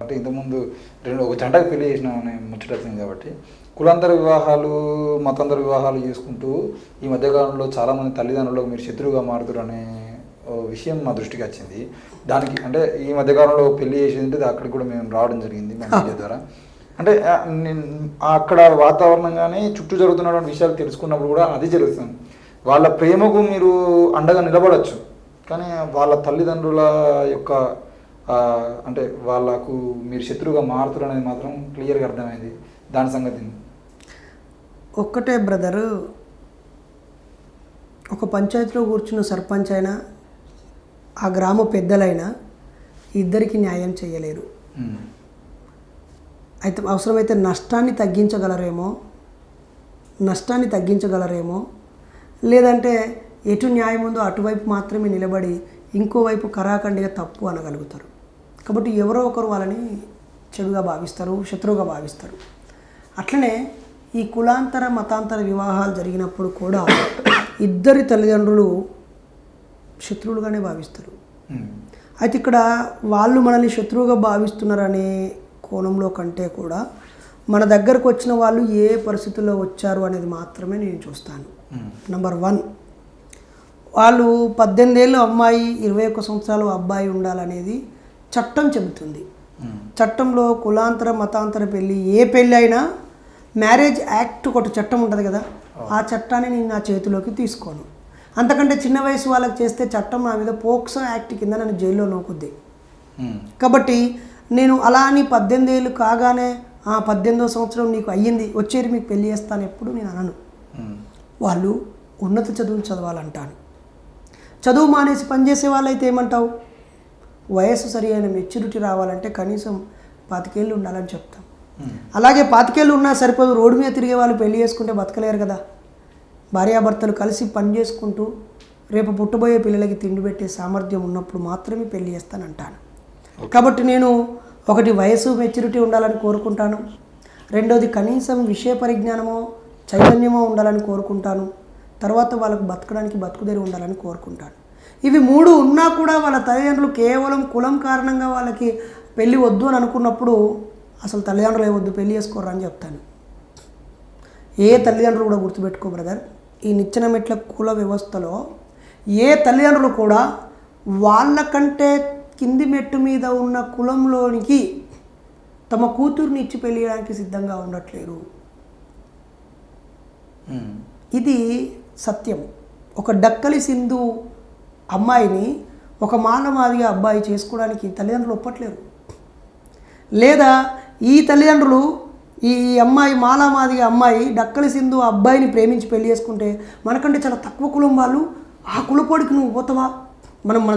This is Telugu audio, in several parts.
అంటే ఇంతకుముందు ఒక జంటకు పెళ్లి చేసిన ముచ్చట వచ్చింది కాబట్టి కులాంతర వివాహాలు మతాంతర వివాహాలు చేసుకుంటూ ఈ మధ్యకాలంలో చాలామంది తల్లిదండ్రులకు మీరు శత్రువుగా మారుతారు అనే విషయం మా దృష్టికి వచ్చింది. దానికి అంటే ఈ మధ్యకాలంలో పెళ్లి చేసేది అక్కడికి కూడా మేము రావడం జరిగింది మా మీడియా ద్వారా. అంటే అక్కడ వాతావరణం కానీ చుట్టూ జరుగుతున్నటువంటి విషయాలు తెలుసుకున్నప్పుడు కూడా అది జరుగుతుంది. వాళ్ళ ప్రేమకు మీరు అండగా నిలబడచ్చు, కానీ వాళ్ళ తల్లిదండ్రుల యొక్క అంటే వాళ్ళకు మీరు శత్రువుగా మారుతారు అనేది మాత్రం క్లియర్గా అర్థమైంది. దాని సంగతి ఒక్కటే బ్రదరు, ఒక పంచాయతీలో కూర్చున్న సర్పంచ్ అయినా ఆ గ్రామ పెద్దలైనా ఇద్దరికి న్యాయం చేయలేరు. అయితే అవసరమైతే నష్టాన్ని తగ్గించగలరేమో లేదంటే ఎటు న్యాయం ఉందో అటువైపు మాత్రమే నిలబడి ఇంకోవైపు కరాఖండిగా తప్పు అనగలుగుతారు. కాబట్టి ఎవరో ఒకరు వాళ్ళని చెడుగా భావిస్తారు, శత్రువుగా భావిస్తారు. అట్లనే ఈ కులాంతర మతాంతర వివాహాలు జరిగినప్పుడు కూడా ఇద్దరి తల్లిదండ్రులు శత్రువులుగానే భావిస్తారు. అయితే ఇక్కడ వాళ్ళు మనల్ని శత్రువుగా భావిస్తున్నారనే కోణంలో కంటే కూడా మన దగ్గరకు వచ్చిన వాళ్ళు ఏ పరిస్థితుల్లో వచ్చారు అనేది మాత్రమే నేను చూస్తాను. నంబర్ 1, వాళ్ళు 18 ఏళ్ళు అమ్మాయి 21 సంవత్సరాలు అబ్బాయి ఉండాలనేది చట్టం చెబుతుంది. చట్టంలో కులాంతర మతాంతర పెళ్ళి ఏ పెళ్ళి అయినా మ్యారేజ్ యాక్ట్ ఒకటి చట్టం ఉంటుంది కదా, ఆ చట్టాన్ని నేను నా చేతిలోకి తీసుకోను. అంతకంటే చిన్న వయసు వాళ్ళకి చేస్తే చట్టం నా మీద పోక్సో యాక్ట్ కింద నన్ను జైల్లో నోకుద్ది. కాబట్టి నేను అలా అని 18 ఏళ్ళు కాగానే 18వ సంవత్సరం నీకు అయ్యింది వచ్చేది మీకు పెళ్ళి చేస్తాను ఎప్పుడు నేను అనను. వాళ్ళు ఉన్నత చదువులు చదవాలంటాను. చదువు మానేసి పనిచేసే వాళ్ళైతే ఏమంటావు, వయసు సరి అయిన మెచ్యూరిటీ రావాలంటే కనీసం 25 ఏళ్ళు ఉండాలని చెప్తాం. అలాగే 25 ఏళ్ళు ఉన్నా సరిపోదు, రోడ్డు మీద తిరిగే వాళ్ళు పెళ్లి చేసుకుంటే బతకలేరు కదా. భార్యాభర్తలు కలిసి పని చేసుకుంటూ రేపు పుట్టబోయే పిల్లలకి తిండి పెట్టే సామర్థ్యం ఉన్నప్పుడు మాత్రమే పెళ్లి చేస్తానంటాను. కాబట్టి నేను ఒకటి వయసు మెచ్యూరిటీ ఉండాలని కోరుకుంటాను, రెండోది కనీసం విషయ పరిజ్ఞానమో చైతన్యమో ఉండాలని కోరుకుంటాను, తర్వాత వాళ్ళకు బతకడానికి బతుకుదేరి ఉండాలని కోరుకుంటాను. ఇవి 3 ఉన్నా కూడా వాళ్ళ తల్లిదండ్రులు కేవలం కులం కారణంగా వాళ్ళకి పెళ్ళి వద్దు అని అనుకున్నప్పుడు అసలు తల్లిదండ్రులు వద్దు పెళ్ళి చేసుకోరు అని చెప్తాను. ఏ తల్లిదండ్రులు కూడా గుర్తుపెట్టుకో బ్రదర్, ఈ నిచ్చెన మెట్ల కుల వ్యవస్థలో ఏ తల్లిదండ్రులు కూడా వాళ్ళకంటే కింది మెట్టు మీద ఉన్న కులంలోనికి తమ కూతుర్ని ఇచ్చి పెళ్ళి చేయడానికి సిద్ధంగా ఉండట్లేరు. ఇది సత్యం. ఒక డక్కలి సింధు అమ్మాయిని ఒక మానవాదిగా అబ్బాయి చేసుకోవడానికి తల్లిదండ్రులు ఒప్పట్లేరు. లేదా ఈ తల్లిదండ్రులు ఈ అమ్మాయి మాలామాదిగా అమ్మాయి డక్కలి సింధు అబ్బాయిని ప్రేమించి పెళ్లి చేసుకుంటే మనకంటే చాలా తక్కువ కులం వాళ్ళు ఆ కులపోడికి నువ్వు పోతావా, మన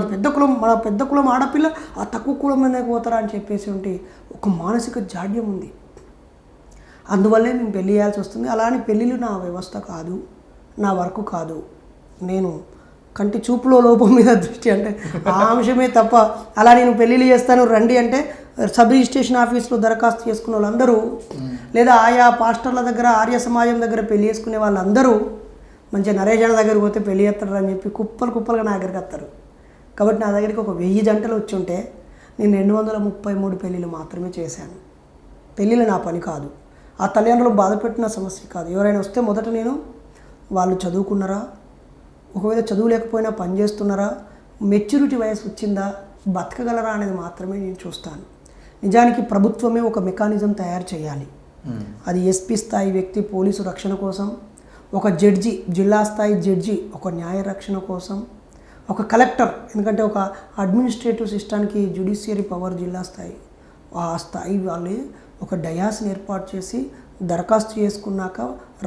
పెద్ద కులం ఆడపిల్ల ఆ తక్కువ కులం మీదకి పోతారా అని చెప్పేసి ఉంటే ఒక మానసిక జాడ్యం ఉంది. అందువల్లే మేము పెళ్లి చేయాల్సి వస్తుంది. అలా అని పెళ్ళిళ్ళు నా వ్యవస్థ కాదు, నా వర్క్ కాదు. నేను కంటి చూపులో లోపం మీద దృష్టి అంటే ఆ అంశమే తప్ప అలా నేను పెళ్ళిళ్ళు చేస్తాను రండి అంటే సబ్ రిజిస్ట్రేషన్ ఆఫీస్లో దరఖాస్తు చేసుకున్న వాళ్ళందరూ లేదా ఆయా పాస్టర్ల దగ్గర ఆర్య సమాజం దగ్గర పెళ్లి చేసుకునే వాళ్ళందరూ మంచిగా నరేజన దగ్గరికి పోతే పెళ్లి చేస్తారు అని చెప్పి కుప్పలుగా నా దగ్గరికి వస్తారు. కాబట్టి నా దగ్గరికి ఒక 1000 జంటలు వచ్చి ఉంటే నేను 233 పెళ్ళిళ్ళు మాత్రమే చేశాను. పెళ్ళిళ్ళు నా పని కాదు, ఆ తల్లిదండ్రులు బాధపెట్టిన సమస్య కాదు. ఎవరైనా వస్తే మొదట నేను వాళ్ళు చదువుకున్నారా, ఒకవేళ చదువు లేకపోయినా పని చేస్తున్నారా, మెచ్యూరిటీ వయసు వచ్చిందా, బతకగలరా అనేది మాత్రమే నేను చూస్తాను. నిజానికి ప్రభుత్వమే ఒక మెకానిజం తయారు చేయాలి. అది ఎస్పీ స్థాయి వ్యక్తి పోలీసు రక్షణ కోసం, ఒక జడ్జి జిల్లా స్థాయి జడ్జి ఒక న్యాయ రక్షణ కోసం, ఒక కలెక్టర్ ఎందుకంటే ఒక అడ్మినిస్ట్రేటివ్ సిస్టానికి జ్యుడిషియరీ పవర్ జిల్లా స్థాయి, ఆ స్థాయి వాళ్ళే ఒక డయాస్ని ఏర్పాటు చేసి దరఖాస్తు చేసుకున్నాక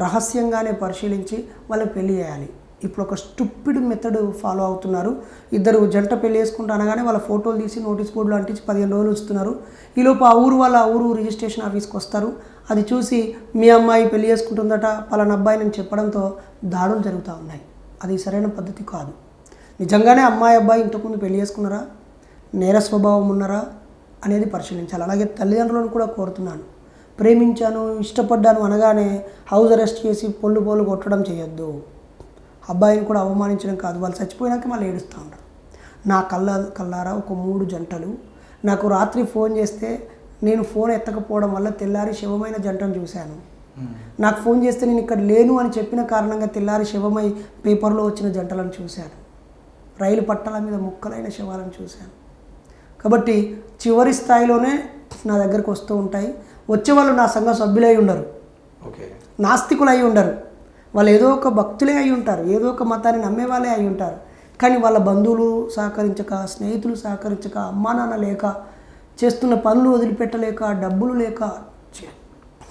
రహస్యంగానే పరిశీలించి వాళ్ళకి పెళ్లి చేయాలి. ఇప్పుడు ఒక స్టూపిడ్ మెథడ్ ఫాలో అవుతున్నారు. ఇద్దరు జంట పెళ్లి చేసుకుంటూ అనగానే వాళ్ళ ఫోటోలు తీసి నోటీస్ బోర్డులో అంటించి 15 రోజులు ఉంచుతున్నారు. ఈలోపు ఆ ఊరు రిజిస్ట్రేషన్ ఆఫీస్కి వస్తారు. అది చూసి మీ అమ్మాయి పెళ్లి చేసుకుంటుందట పలానా అబ్బాయి నేను చెప్పడంతో దాడులు జరుగుతూ ఉన్నాయి. అది సరైన పద్ధతి కాదు. నిజంగానే అమ్మాయి అబ్బాయి ఇంతకుముందు పెళ్లి చేసుకున్నారా, నేర స్వభావం ఉన్నారా అనేది పరిశీలించాలి. అలాగే తల్లిదండ్రులను కూడా కోరుతున్నాను, ప్రేమించాను ఇష్టపడ్డాను అనగానే హౌస్ అరెస్ట్ చేసి పొల్లు కొట్టడం చేయొద్దు. అబ్బాయిని కూడా అవమానించడం కాదు, వాళ్ళు చచ్చిపోయినాక మళ్ళీ ఏడుస్తూ ఉంటారు. నా కళ్ళారా ఒక 3 జంటలు నాకు రాత్రి ఫోన్ చేస్తే నేను ఫోన్ ఎత్తకపోవడం వల్ల తెల్లారి శవమైన జంటను చూశాను. నాకు ఫోన్ చేస్తే నేను ఇక్కడ లేను అని చెప్పిన కారణంగా తెల్లారి శవమై పేపర్లో వచ్చిన జంటలను చూశాను. రైలు పట్టాల మీద ముక్కలైన శవాలను చూశాను. కాబట్టి చివరి స్థాయిలోనే నా దగ్గరకు వస్తూ ఉంటాయి. వచ్చేవాళ్ళు నా సంఘ సభ్యులై ఉండరు, నాస్తికులు అయి ఉండరు, వాళ్ళు ఏదో ఒక భక్తులే అయి ఉంటారు, ఏదో ఒక మతాన్ని నమ్మే వాళ్ళే అయి ఉంటారు. కానీ వాళ్ళ బంధువులు సహకరించక, స్నేహితులు సహకరించక, అమ్మా నాన్న లేక, చేస్తున్న పనులు వదిలిపెట్టలేక, డబ్బులు లేక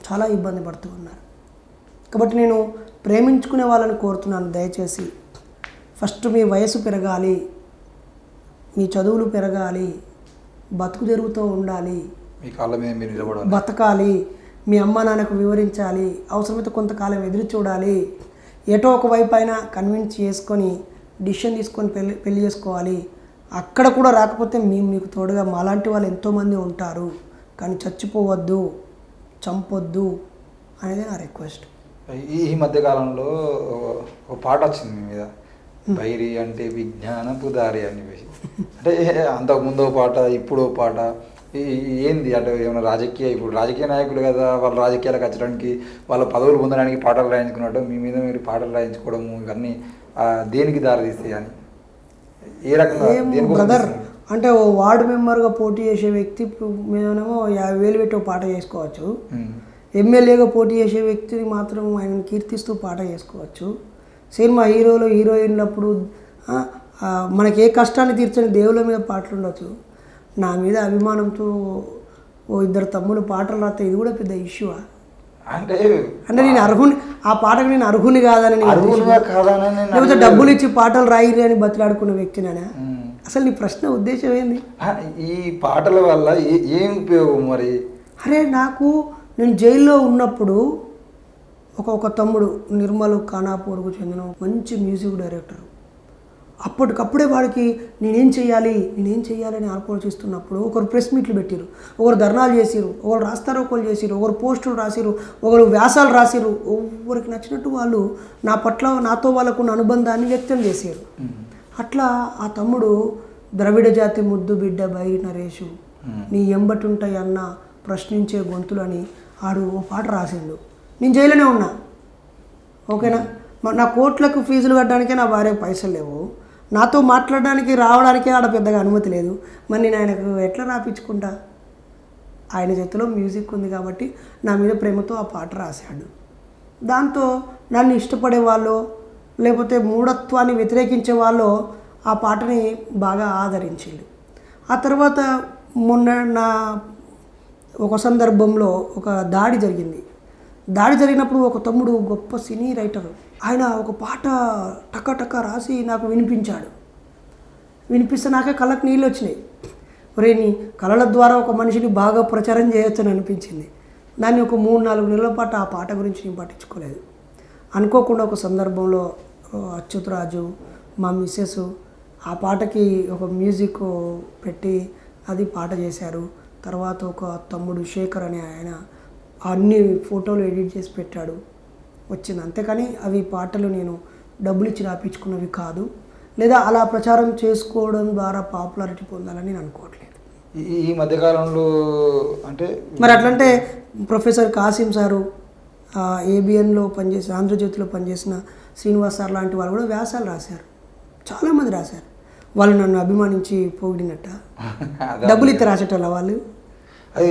చాలా ఇబ్బంది పడుతూ ఉన్నారు. కాబట్టి నేను ప్రేమించుకునే వాళ్ళని కోరుతున్నాను, దయచేసి ఫస్ట్ మీ వయసు పెరగాలి, మీ చదువులు పెరగాలి, బతుకు జరుగుతూ ఉండాలి, మీ కాళ్ళ మీద మీరు నిలబడాలి, బతకాలి, మీ అమ్మ నాన్నకు వివరించాలి, అవసరమైతే కొంతకాలం ఎదురు చూడాలి, ఎటో ఒకవైపు అయినా కన్విన్స్ చేసుకొని డిసిషన్ తీసుకొని పెళ్లి చేసుకోవాలి. అక్కడ కూడా రాకపోతే మీకు తోడుగా మాలాంటి వాళ్ళు ఎంతోమంది ఉంటారు. కానీ చచ్చిపోవద్దు, చంపొద్దు అనేది నా రిక్వెస్ట్. ఈ మధ్యకాలంలో ఒక పాట వచ్చింది మీ మీద, బైరి అంటే విజ్ఞానపు దారి అని చెప్పేసి. అంటే అంతకుముందో పాట, ఇప్పుడు పాట, ఏంది అంటే ఏమైనా ఇప్పుడు రాజకీయ నాయకులు కదా, వాళ్ళ రాజకీయాలకు వచ్చడానికి, వాళ్ళ పదవులు పొందడానికి పాటలు రాయించుకున్నట్టు మీ మీద మీరు పాటలు రాయించుకోవడము ఇవన్నీ దేనికి దారితీస్తాయి అని ఏ రకంగా? బ్రదర్ అంటే ఓ వార్డు మెంబర్గా పోటీ చేసే వ్యక్తి మీదనేమో 50,000 పెట్టి ఒక పాట చేసుకోవచ్చు. ఎమ్మెల్యేగా పోటీ చేసే వ్యక్తిని మాత్రం ఆయన కీర్తిస్తూ పాట చేసుకోవచ్చు. సినిమా హీరోలు హీరోయిన్లప్పుడు మనకి ఏ కష్టాన్ని తీర్చని దేవుళ్ళ మీద పాటలు ఉండొచ్చు. నా మీద అభిమానంతో ఓ ఇద్దరు తమ్ముడు పాటలు రాస్తే ఇది కూడా పెద్ద ఇష్యూవా? అంటే నేను అర్హుని, ఆ పాటకు నేను అర్హుని కాదని, లేకపోతే డబ్బులు ఇచ్చి పాటలు రాయిరి అని బతిలాడుకున్న వ్యక్తినేనా? అసలు నీ ప్రశ్న ఉద్దేశం ఏంది? ఈ పాటల వల్ల ఏం ఉపయోగం మరి? అరే నేను జైల్లో ఉన్నప్పుడు ఒక తమ్ముడు నిర్మల్ ఖానాపూర్కు చెందిన మంచి మ్యూజిక్ డైరెక్టర్, అప్పటికప్పుడే వాడికి నేనేం చేయాలి అని ఆలోచిస్తున్నప్పుడు ఒకరు ప్రెస్ మీట్లు పెట్టిరు, ఒకరు ధర్నాలు చేసిరు, ఒకరు రాస్తారోకోలు చేసిరు, ఒకరు పోస్టులు రాసిరు, ఒకరు వ్యాసాలు రాసిరు. ఎవరికి నచ్చినట్టు వాళ్ళు నా పట్ల, నాతో వాళ్ళకున్న అనుబంధాన్ని వ్యక్తం చేశారు. అట్లా ఆ తమ్ముడు ద్రవిడ జాతి ముద్దు బిడ్డ బైరి నరేషు, నీ ఎంబటుంటాయి అన్న ప్రశ్నించే గొంతులని ఆడు ఓ పాట రాసిండు. నేను జైల్లోనే ఉన్నా, ఓకేనా. నా కోట్లకు ఫీజులు కట్టడానికే నా భార్యకు పైసలు లేవు, నాతో మాట్లాడడానికి రావడానికే ఆడ పెద్దగా అనుమతి లేదు. మరి నేను ఆయనకు ఎట్లా రాపించుకుంటా? ఆయన చేతిలో మ్యూజిక్ ఉంది కాబట్టి నా మీద ప్రేమతో ఆ పాట రాశాడు. దాంతో నన్ను ఇష్టపడే వాళ్ళు, లేకపోతే మూఢత్వాన్ని వ్యతిరేకించే వాళ్ళు ఆ పాటని బాగా ఆదరించారు. ఆ తర్వాత మొన్న ఒక సందర్భంలో ఒక దాడి జరిగినప్పుడు ఒక తమ్ముడు గొప్ప సినీ రైటర్, ఆయన ఒక పాట టక రాసి నాకు వినిపిస్తే నాకే కళ్ళకు నీళ్ళు వచ్చినాయి. ఒరే, నీ కళల ద్వారా ఒక మనిషిని బాగా ప్రచారం చేయొచ్చని అనిపించింది. దాన్ని ఒక 3-4 నెలల పాటు ఆ పాట గురించి నేను పట్టించుకోలేదు. అనుకోకుండా ఒక సందర్భంలో అచ్యుతరాజు, మా మిస్సెస్ ఆ పాటకి ఒక మ్యూజిక్ పెట్టి అది పాట చేశారు. తర్వాత ఒక తమ్ముడు శేఖర్ అనే ఆయన అన్ని ఫోటోలు ఎడిట్ చేసి పెట్టాడు, వచ్చింది. అంతేకాని అవి పాటలు నేను డబ్బులు ఇచ్చి రాపించుకున్నవి కాదు, లేదా అలా ప్రచారం చేసుకోవడం ద్వారా పాపులారిటీ పొందాలని నేను అనుకోవట్లేదు. ఈ మధ్యకాలంలో అంటే మరి అట్లంటే ప్రొఫెసర్ కాసిం సారు, ఏబిఎన్లో పనిచేసిన, ఆంధ్రజ్యోతిలో పనిచేసిన శ్రీనివాస్ సార్ లాంటి వాళ్ళు కూడా వ్యాసాలు రాశారు, చాలామంది రాశారు. వాళ్ళు నన్ను అభిమానించి పొగిడినట్ట, డబ్బులు ఇస్తే రాసేటోళ్ళ వాళ్ళు.